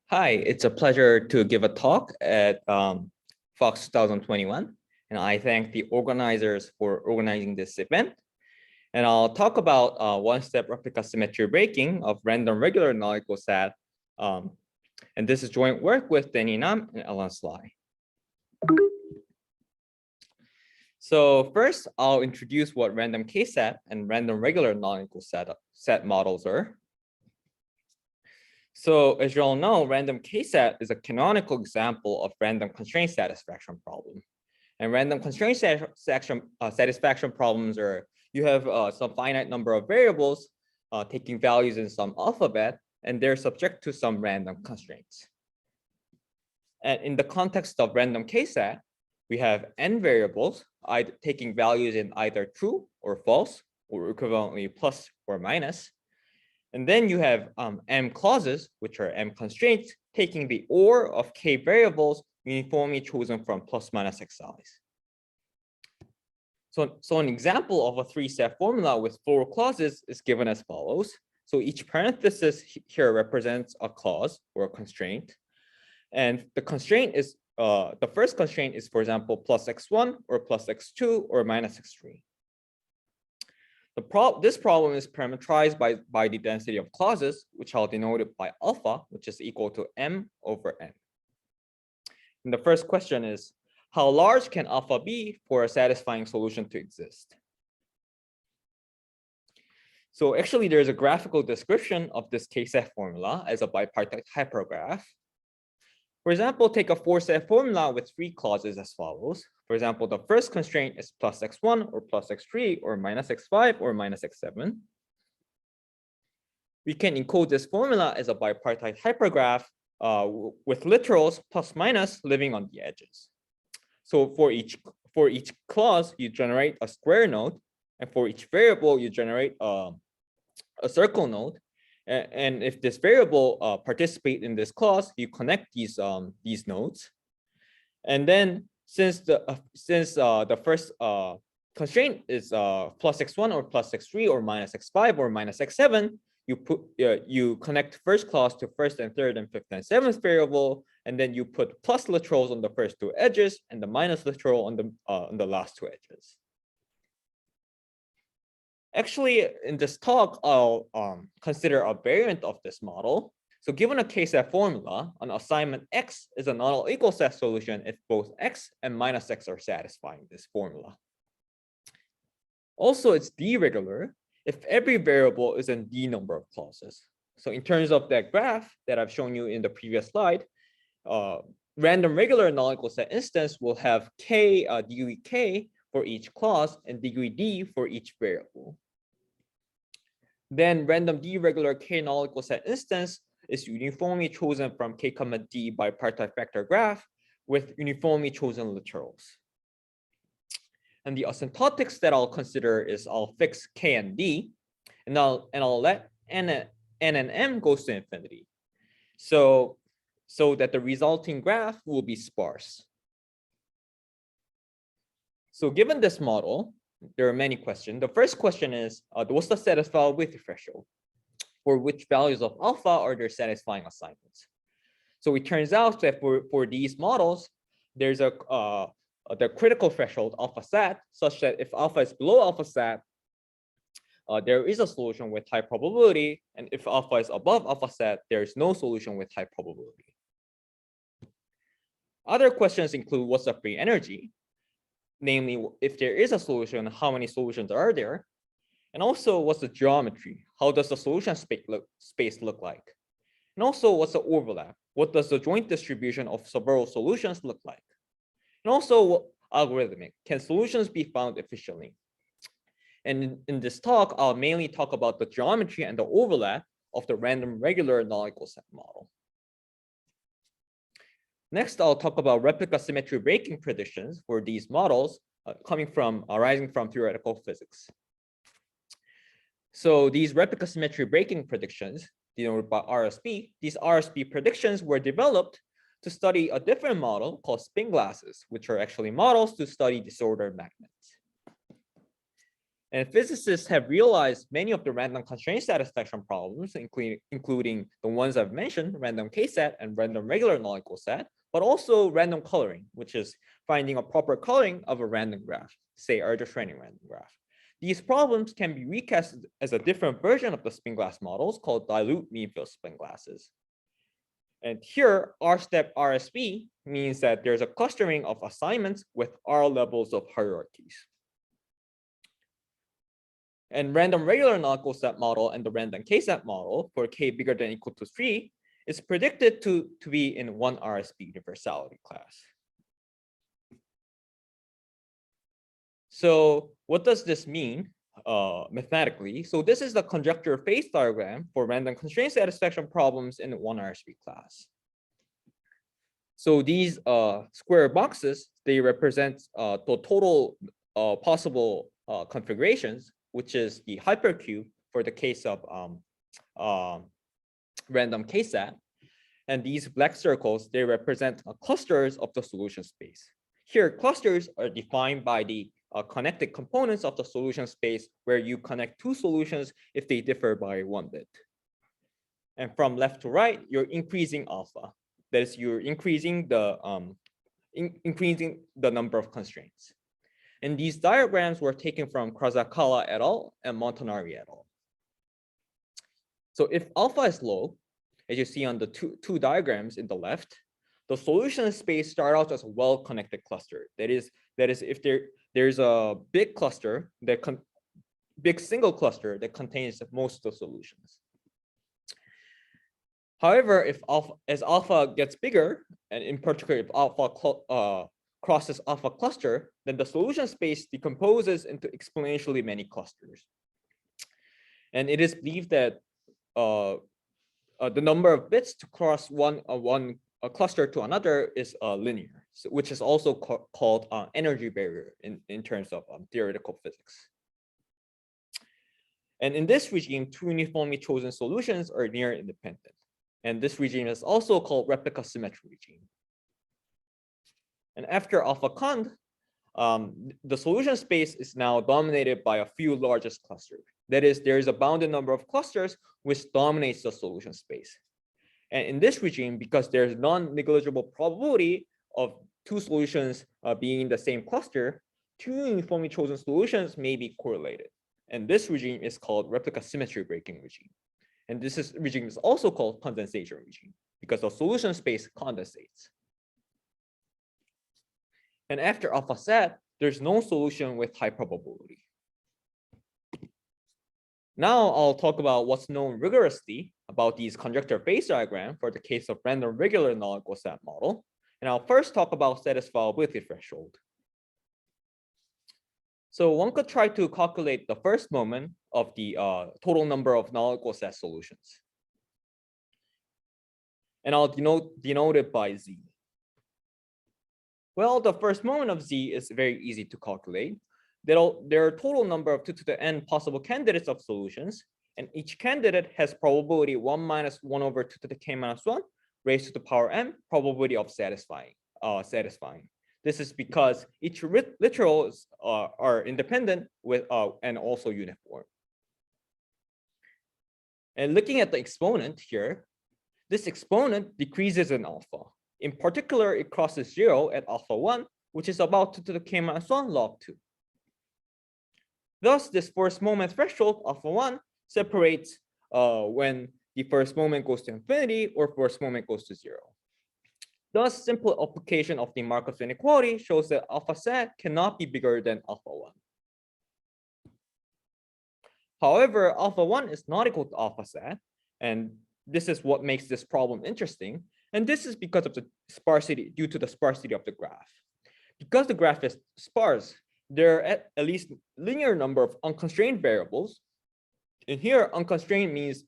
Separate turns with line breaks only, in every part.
Hi, it's a pleasure to give a talk at FOCS 2021, and I thank the organizers for organizing this event. And I'll talk about one-step replica symmetry breaking of random regular null SAT. And this is joint work with Danny Nam and Allan Sly. So first, I'll introduce what random Kset and random regular non-equal set models are. So as you all know, random Kset is a canonical example of random constraint satisfaction problem. And random constraint satisfaction problems are, you have some finite number of variables taking values in some alphabet, and they're subject to some random constraints. And in the context of random Kset, we have n variables taking values in either true or false, or equivalently plus or minus. And then you have m clauses, which are m constraints, taking the or of k variables uniformly chosen from plus minus xi's. So an example of a three-step formula with 4 clauses is given as follows. So each parenthesis here represents a clause or a constraint. And the constraint is, the first constraint is, for example, plus x1 or plus x2 or minus x3. This problem is parameterized by the density of clauses, which I'll denote it by alpha, which is equal to m over n. And the first question is, how large can alpha be for a satisfying solution to exist? So actually, there's a graphical description of this Kset formula as a bipartite hypergraph. For example, take a 4-step formula with 3 clauses as follows. For example, the first constraint is plus x1 or plus x3 or minus x5 or minus x7. We can encode this formula as a bipartite hypergraph with literals plus minus living on the edges. So for each clause, you generate a square node, and for each variable, you generate a circle node. And if this variable participate in this clause, you connect these nodes. And then since the first constraint is plus x1 or plus x3 or minus x5 or minus x7, you connect first clause to first and third and fifth and seventh variable, and then you put plus literals on the first 2 edges and the minus literal on the last 2 edges. Actually, in this talk, I'll consider a variant of this model. So given a Kset formula, an assignment x is a non-equal set solution if both x and minus x are satisfying this formula. Also, it's d-regular if every variable is in d number of clauses. So in terms of that graph that I've shown you in the previous slide, random regular non-equal set instance will have k degree k for each clause and degree d for each variable. Then random d-regular k non-equal set instance is uniformly chosen from k comma d by bipartite vector graph with uniformly chosen literals. And the asymptotics that I'll consider is I'll fix k and d, and I'll let n and m goes to infinity, so that the resulting graph will be sparse. So given this model, there are many questions. The first question is, what's the satisfiability threshold? For which values of alpha are there satisfying assignments? So it turns out that for these models, there's the critical threshold alpha SAT, such that if alpha is below alpha SAT, there is a solution with high probability, and if alpha is above alpha SAT, there is no solution with high probability. Other questions include what's the free energy? Namely, if there is a solution, how many solutions are there? And also, what's the geometry? How does the solution space look like? And also, what's the overlap? What does the joint distribution of several solutions look like? And also, algorithmic, can solutions be found efficiently? And in this talk, I'll mainly talk about the geometry and the overlap of the random regular non-equal set model. Next, I'll talk about replica symmetry breaking predictions for these models arising from theoretical physics. So these replica symmetry breaking predictions, denoted by RSB, these RSB predictions were developed to study a different model called spin glasses, which are actually models to study disordered magnets. And physicists have realized many of the random constraint satisfaction problems, including the ones I've mentioned, random Kset and random regular non-equal set, but also random coloring, which is finding a proper coloring of a random graph, say Erdős-Schrödinger random graph. These problems can be recast as a different version of the spin glass models called dilute mean field spin glasses. And here, R step RSB means that there's a clustering of assignments with R levels of hierarchies. And random regular non-equal set model and the random Kset model for k bigger than or equal to 3 is predicted to be in one RSB universality class. So what does this mean mathematically? So this is the conjecture phase diagram for random constraint satisfaction problems in one RSB class. So these square boxes, they represent the total possible configurations, which is the hypercube for the case of random Kset. And these black circles, they represent clusters of the solution space. Here, clusters are defined by the connected components of the solution space, where you connect two solutions if they differ by 1 bit. And from left to right, you're increasing alpha. That is, you're increasing the number of constraints. And these diagrams were taken from Krasakala et al. And Montanari et al. So if alpha is low, as you see on the two diagrams in the left, the solution space starts out as a well-connected cluster. That is, if there's a big cluster, big single cluster that contains most of the solutions. However, as alpha gets bigger, and in particular if alpha crosses alpha cluster, then the solution space decomposes into exponentially many clusters. And it is believed that the number of bits to cross one cluster to another is linear, which is also called energy barrier in terms of theoretical physics. And in this regime, two uniformly chosen solutions are near independent. And this regime is also called replica symmetry regime. And after alpha cond, the solution space is now dominated by a few largest clusters. That is, there is a bounded number of clusters which dominates the solution space. And in this regime, because there's non-negligible probability of two solutions being in the same cluster, two uniformly chosen solutions may be correlated. And this regime is called replica symmetry breaking regime. And this regime is also called condensation regime because the solution space condensates. And after alpha SAT, there's no solution with high probability. Now I'll talk about what's known rigorously about these conjecture phase diagram for the case of random regular non-equal set model. And I'll first talk about satisfiability threshold. So one could try to calculate the first moment of the total number of non-equal set solutions. And I'll denote it by Z. Well, the first moment of Z is very easy to calculate. There are a total number of 2 to the n possible candidates of solutions, and each candidate has probability 1 minus 1 over 2 to the k minus 1 raised to the power m probability of satisfying. This is because each literals are independent with and also uniform. And looking at the exponent here, this exponent decreases in alpha. In particular, it crosses 0 at alpha 1, which is about 2 to the k minus 1 log 2. Thus, this first moment threshold, alpha 1, separates when the first moment goes to infinity or first moment goes to 0. Thus, simple application of the Markov inequality shows that alpha SAT cannot be bigger than alpha 1. However, alpha 1 is not equal to alpha SAT, and this is what makes this problem interesting. And this is because of the sparsity, due to the sparsity of the graph. Because the graph is sparse, there are at least linear number of unconstrained variables. And here, unconstrained means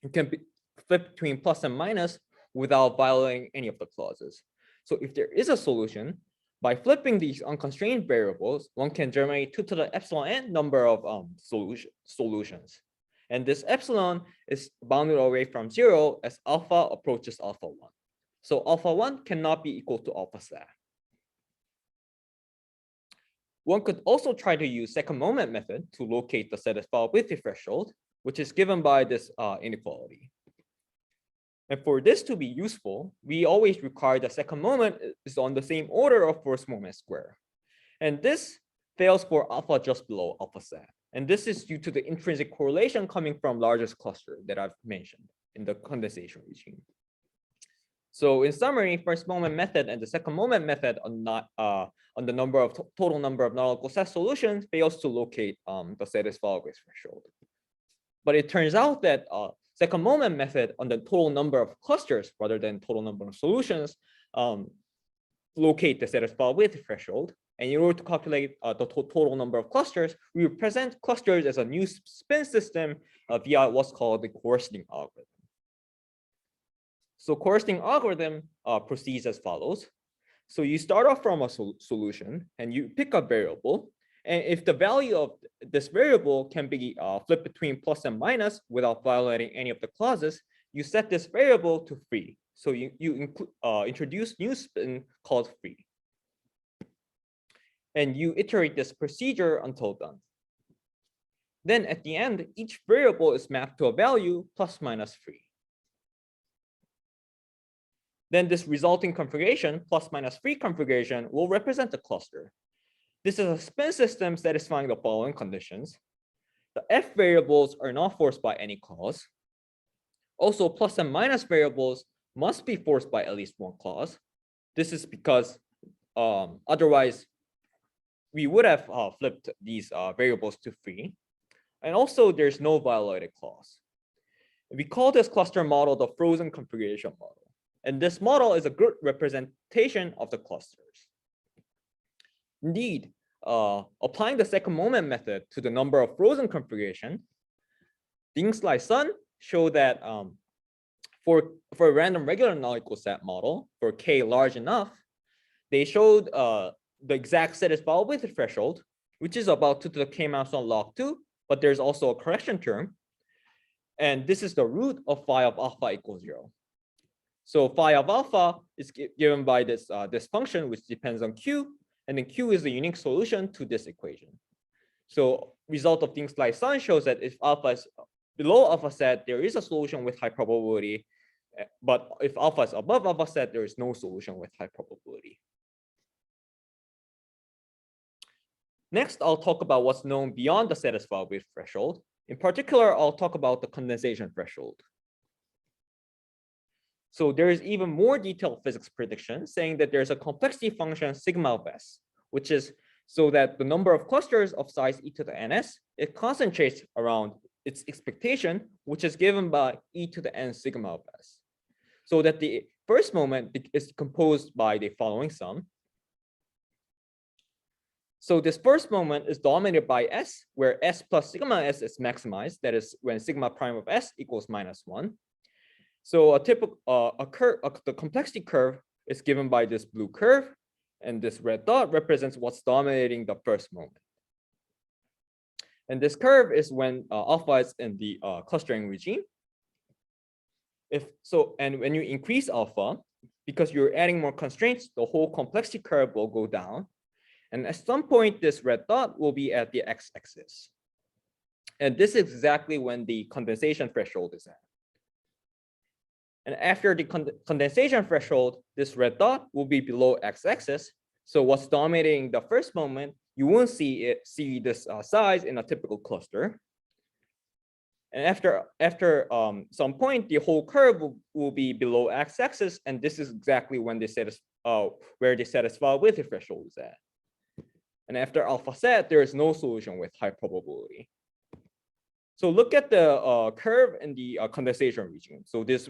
it can be flipped between plus and minus without violating any of the clauses. So if there is a solution, by flipping these unconstrained variables, one can generate 2 to the epsilon n number of solutions. And this epsilon is bounded away from 0 as alpha approaches alpha 1. So alpha 1 cannot be equal to alpha SAT. One could also try to use second moment method to locate the satisfiability threshold, which is given by this inequality. And for this to be useful, we always require the second moment is on the same order of first moment square. And this fails for alpha just below alpha SAT. And this is due to the intrinsic correlation coming from largest cluster that I've mentioned in the condensation regime. So in summary, first moment method and the second moment method on the number of total number of non-local set solutions fails to locate the satisfiability threshold. But it turns out that second moment method on the total number of clusters rather than total number of solutions locate the satisfiability threshold. And in order to calculate the total number of clusters, we represent clusters as a new spin system via what's called the coarsening algorithm. So coarsening algorithm proceeds as follows. So you start off from a solution and you pick a variable. And if the value of this variable can be flipped between plus and minus without violating any of the clauses, you set this variable to free. So you introduce new spin called free. And you iterate this procedure until done. Then at the end, each variable is mapped to a value plus minus free. Then this resulting configuration, plus minus free configuration, will represent the cluster. This is a spin system satisfying the following conditions. The F variables are not forced by any clause. Also, plus and minus variables must be forced by at least one clause. This is because otherwise we would have flipped these variables to free. And also there's no violated clause. We call this cluster model the frozen configuration model. And this model is a good representation of the clusters. Indeed, applying the second moment method to the number of frozen configuration, Sohn show that for a random regular non-equal set model, for k large enough, they showed the exact satisfiability threshold, which is about 2 to the k minus 1 log 2, but there's also a correction term. And this is the root of phi of alpha equals 0. So phi of alpha is given by this, this function, which depends on q, and then q is the unique solution to this equation. So result of Sohn shows that if alpha is below alpha SAT, there is a solution with high probability, but if alpha is above alpha SAT, there is no solution with high probability. Next, I'll talk about what's known beyond the satisfiability threshold. In particular, I'll talk about the condensation threshold. So there is even more detailed physics prediction saying that there's a complexity function sigma of s, which is so that the number of clusters of size e to the ns, it concentrates around its expectation, which is given by e to the n sigma of s. So that the first moment is composed by the following sum. So this first moment is dominated by s, where s plus sigma s is maximized. That is when sigma prime of s equals -1. So a typical the complexity curve is given by this blue curve, and this red dot represents what's dominating the first moment. And this curve is when alpha is in the clustering regime. And when you increase alpha, because you're adding more constraints, the whole complexity curve will go down. And at some point, this red dot will be at the x-axis. And this is exactly when the condensation threshold is at. And after the condensation threshold, this red dot will be below x-axis. So what's dominating the first moment, you won't see this size in a typical cluster. And after some point, the whole curve will be below x-axis, and this is exactly when where the satisfiability threshold is at. And after alpha SAT, there is no solution with high probability. So look at the curve in the condensation region. So this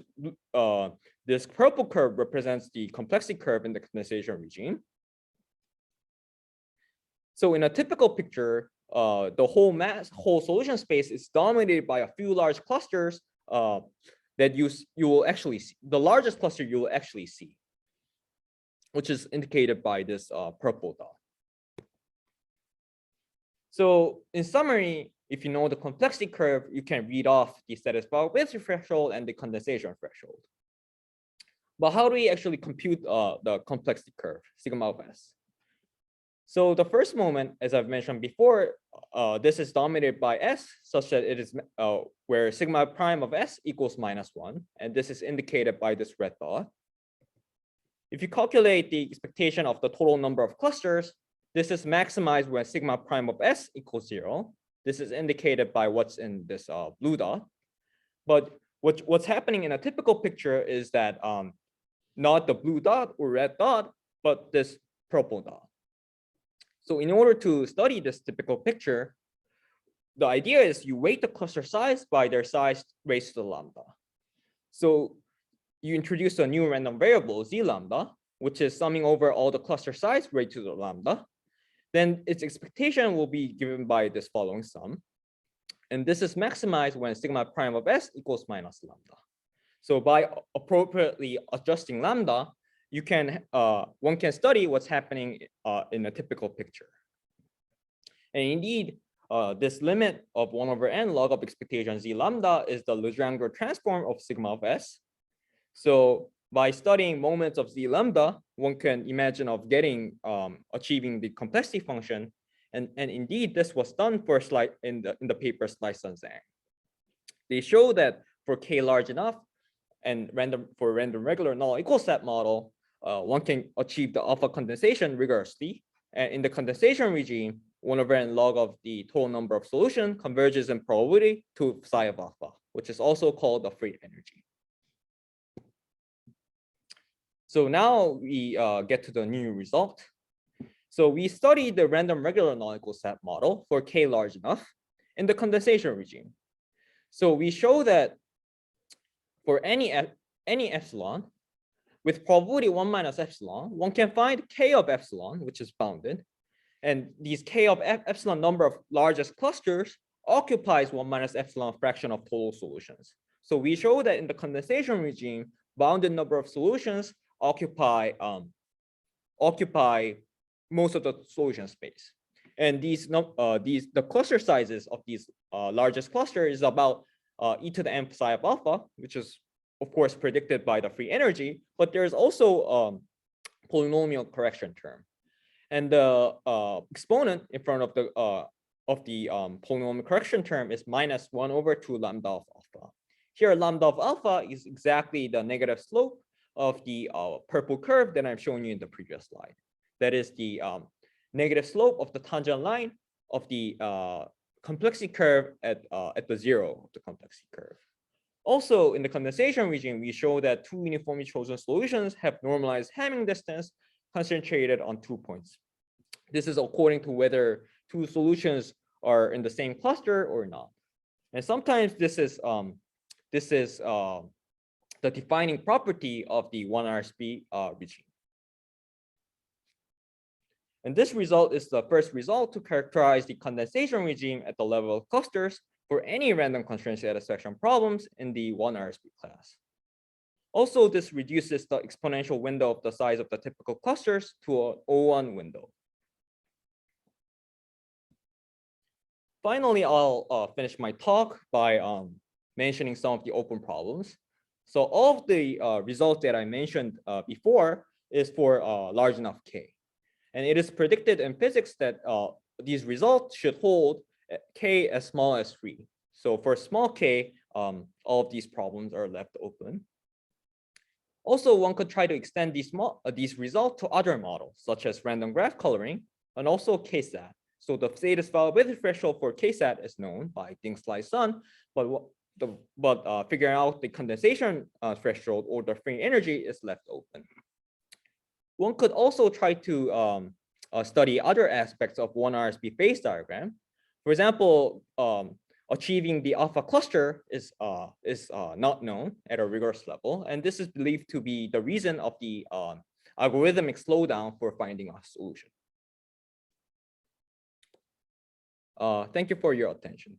purple curve represents the complexity curve in the condensation region. So in a typical picture, the whole solution space is dominated by a few large clusters that you will actually see. The largest cluster you will actually see, which is indicated by this purple dot. So in summary, if you know the complexity curve, you can read off the satisfiability threshold and the condensation threshold. But how do we actually compute the complexity curve, sigma of s? So the first moment, as I've mentioned before, this is dominated by S, such that it is where sigma prime of S equals -1, and this is indicated by this red dot. If you calculate the expectation of the total number of clusters, this is maximized when sigma prime of S equals 0. This is indicated by what's in this blue dot. But what's happening in a typical picture is that not the blue dot or red dot, but this purple dot. So in order to study this typical picture, the idea is you weight the cluster size by their size raised to the lambda. So you introduce a new random variable, z lambda, which is summing over all the cluster size raised to the lambda. Then its expectation will be given by this following sum. And this is maximized when sigma prime of S equals minus lambda. So by appropriately adjusting lambda, you can one can study what's happening in a typical picture. And indeed, this limit of 1/n log of expectation z lambda is the Legendre transform of sigma of S. So by studying moments of z lambda, one can imagine of getting achieving the complexity function. And indeed, this was done for in the paper Slice and Zhang. They show that for k large enough and random regular null equal set model, one can achieve the alpha condensation rigorously. And in the condensation regime, 1/n log of the total number of solution converges in probability to psi of alpha, which is also called the free energy. So now we get to the new result. So we studied the random regular null equal set model for k large enough in the condensation regime. So we show that for any epsilon, with probability 1 minus epsilon, one can find k of epsilon, which is bounded. And these k of epsilon number of largest clusters occupies 1 minus epsilon fraction of total solutions. So we show that in the condensation regime, bounded number of solutions occupy most of the solution space. And the cluster sizes of these largest cluster is about e to the n psi of alpha, which is of course predicted by the free energy, but there's also polynomial correction term. And the exponent in front of the polynomial correction term is -1/2 lambda of alpha. Here, lambda of alpha is exactly the negative slope of the purple curve that I've shown you in the previous slide. That is the negative slope of the tangent line of the complexity curve at the 0 of the complexity curve. Also, in the condensation regime, we show that two uniformly chosen solutions have normalized Hamming distance concentrated on 2 points. This is according to whether two solutions are in the same cluster or not. And sometimes this is the defining property of the 1RSB regime. And this result is the first result to characterize the condensation regime at the level of clusters for any random constraint satisfaction problems in the 1RSB class. Also, this reduces the exponential window of the size of the typical clusters to an O1 window. Finally, I'll finish my talk by mentioning some of the open problems. So all of the results that I mentioned before is for large enough k. And it is predicted in physics that these results should hold k as small as 3. So for small k, all of these problems are left open. Also, one could try to extend these results to other models, such as random graph coloring and also Kset. So the status viability threshold for Kset is known by Ding-Slice Sun, but figuring out the condensation threshold or the free energy is left open. One could also try to study other aspects of 1RSB phase diagram. For example, achieving the alpha cluster is not known at a rigorous level, and this is believed to be the reason of the algorithmic slowdown for finding a solution. Thank you for your attention.